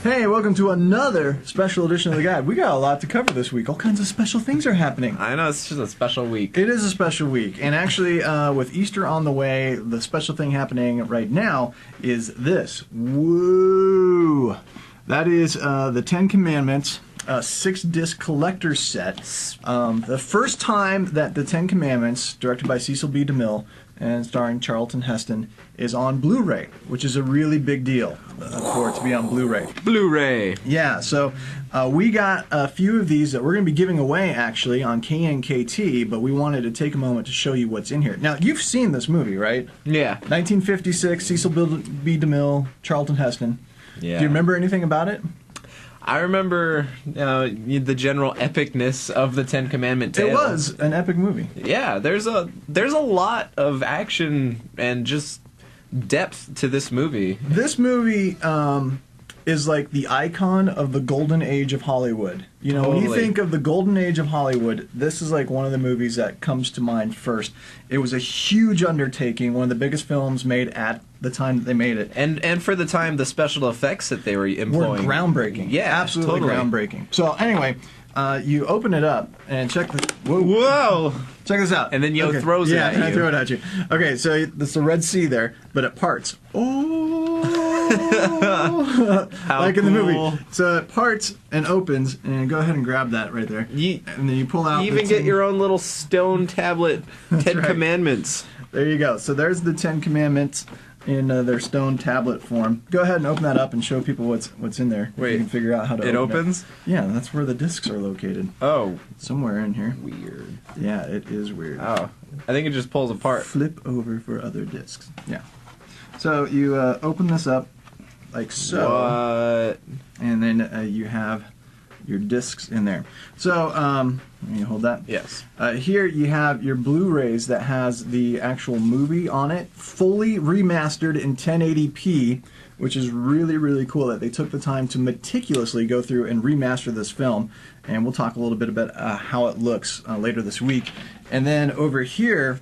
Hey, welcome to another special edition of the guide. We got a lot to cover this week. All kinds of special things are happening. I know, it's just a special week. It is a special week. And actually, with Easter on the way, the special thing happening right now is this. Woo! That is the 10 Commandments, 6-disc collector's set. The first time that the 10 Commandments, directed by Cecil B. DeMille and starring Charlton Heston, is on Blu-ray, which is a really big deal for it to be on Blu-ray. Blu-ray! Yeah, so we got a few of these that we're going to be giving away, actually, on KNKT, but we wanted to take a moment to show you what's in here. Now, you've seen this movie, right? Yeah. 1956, Cecil B. DeMille, Charlton Heston. Yeah. Do you remember anything about it? I remember the general epicness of the Ten Commandment tale. It was an epic movie. Yeah, there's a lot of action and just depth to this movie. This movie is like the icon of the golden age of Hollywood. You know, Totally. when you think of the golden age of Hollywood, this is like one of the movies that comes to mind first. It was a huge undertaking, one of the biggest films made at the time that they made it. And for the time, the special effects that they were Were employing groundbreaking. Yeah, absolutely totally. groundbreaking. So anyway, you open it up and check this. Whoa! Check this out. And then Yo throws it at Yeah, I you. throw it at you. Okay, so there's the Red Sea there, but it parts. Oh, How like in the cool. movie. So it parts and opens, and go ahead and grab that right there. And then you pull out. You even get your own little stone tablet, Ten right. Commandments. There you go. So there's the 10 Commandments in their stone tablet form. Go ahead and open that up and show people what's in there. Wait, you can figure out how to. It open opens? Yeah, that's where the discs are located. Oh, Somewhere in here. weird. Yeah, it is weird. Oh, I think it just pulls apart. Flip over for other discs. Yeah. So you open this up like so, What? and then you have your discs in there. So let me hold that. Yes. Here you have your Blu-rays that has the actual movie on it, fully remastered in 1080p, which is really, really cool that they took the time to meticulously go through and remaster this film. And we'll talk a little bit about how it looks later this week. And then over here,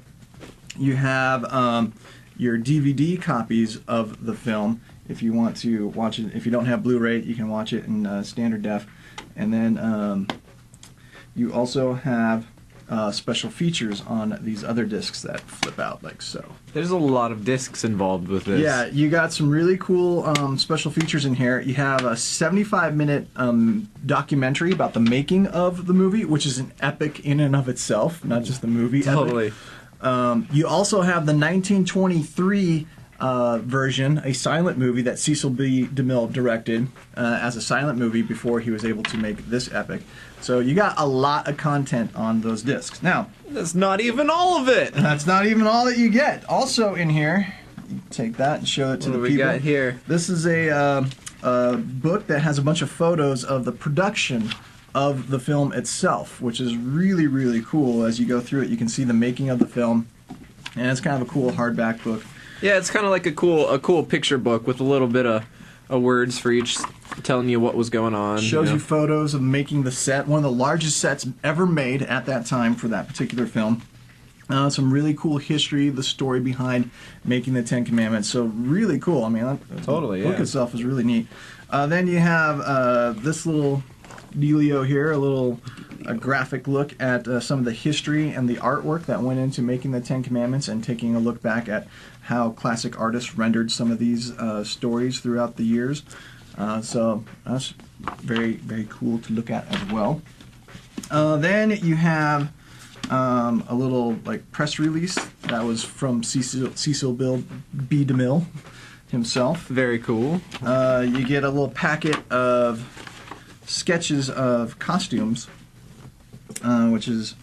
you have your DVD copies of the film. If you want to watch it, if you don't have Blu-ray, you can watch it in standard def. And then you also have special features on these other discs that flip out like so. There's a lot of discs involved with this. Yeah, you got some really cool special features in here. You have a 75-minute documentary about the making of the movie, which is an epic in and of itself, not just the movie. Totally. Epic. You also have the 1923 version, a silent movie that Cecil B. DeMille directed as a silent movie before he was able to make this epic. So you got a lot of content on those discs. Now, That's not even all of it. that's not even all that you get. Also in here, you take that and show it to What the do we people. got here? This is a book that has a bunch of photos of the production of the film itself, which is really, really cool. As you go through it, you can see the making of the film, and it's kind of a cool hardback book. Yeah, it's kind of like a cool picture book with a little bit of words for each, telling you what was going on. Shows know. you photos of making the set, one of the largest sets ever made at that time for that particular film. Some really cool history, the story behind making the 10 Commandments. So really cool. I mean, Totally, the book yeah. itself is really neat. Then you have this little dealio here, a graphic look at some of the history and the artwork that went into making the 10 Commandments, and taking a look back at how classic artists rendered some of these stories throughout the years. So that's very, very cool to look at as well. Then you have a little like press release that was from Cecil B. DeMille himself. Very cool. You get a little packet of sketches of costumes, which is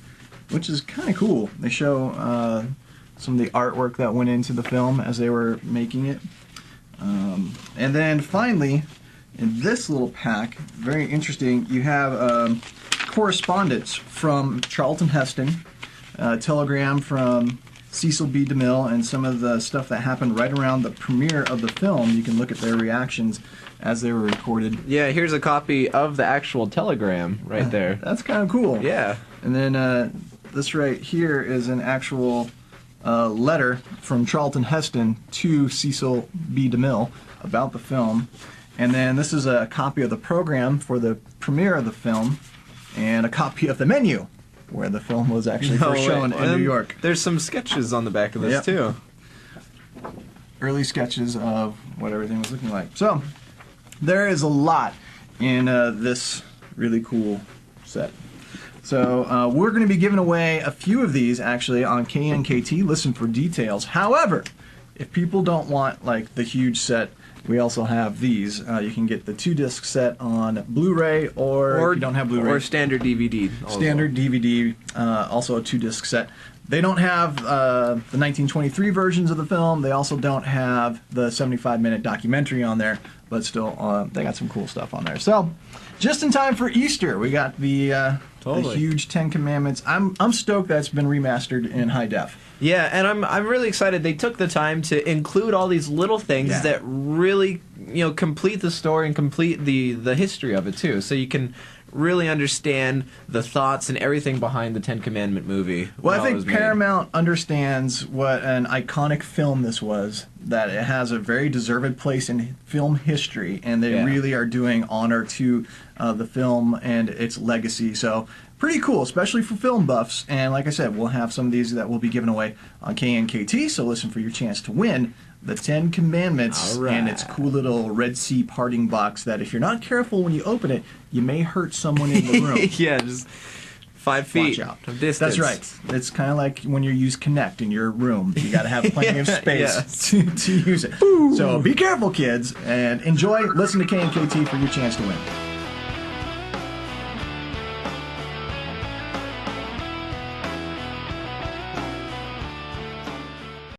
kind of cool. They show some of the artwork that went into the film as they were making it. And then finally, in this little pack, very interesting, you have correspondence from Charlton Heston, a telegram from Cecil B. DeMille, and some of the stuff that happened right around the premiere of the film. You can look at their reactions as they were recorded. Yeah, here's a copy of the actual telegram right there. That's kind of cool. Yeah. And then this right here is an actual letter from Charlton Heston to Cecil B. DeMille about the film. And then this is a copy of the program for the premiere of the film, and a copy of the menu where the film was actually first shown in New York. There's some sketches on the back of this too. Early sketches of what everything was looking like. So there is a lot in this really cool set. So we're going to be giving away a few of these actually on KNKT. Listen for details. However, if people don't want like the huge set, we also have these. You can get the 2-disc set on Blu-ray, or if you don't have Blu-ray, or standard DVD. Standard DVD, also a 2-disc set. They don't have the 1923 versions of the film. They also don't have the 75-minute documentary on there, but still, they got some cool stuff on there. So, just in time for Easter, we got the huge 10 Commandments. I'm stoked that's been remastered in high def. Yeah, and I'm really excited. They took the time to include all these little things that really, complete the story and complete the history of it too. So you can really understand the thoughts and everything behind the Ten Commandment movie. Well, I think Paramount understands what an iconic film this was, that it has a very deserved place in film history, and they really are doing honor to the film and its legacy. So pretty cool, especially for film buffs. And like I said, we'll have some of these that will be given away on KNKT, so listen for your chance to win the 10 Commandments and its cool little Red Sea parting box that if you're not careful when you open it, you may hurt someone in the room. Yeah, just 5 feet of distance. That's right. It's kind of like when you use Kinect in your room. You got to have plenty of space to use it. So be careful, kids, and enjoy. Listen to KNKT for your chance to win.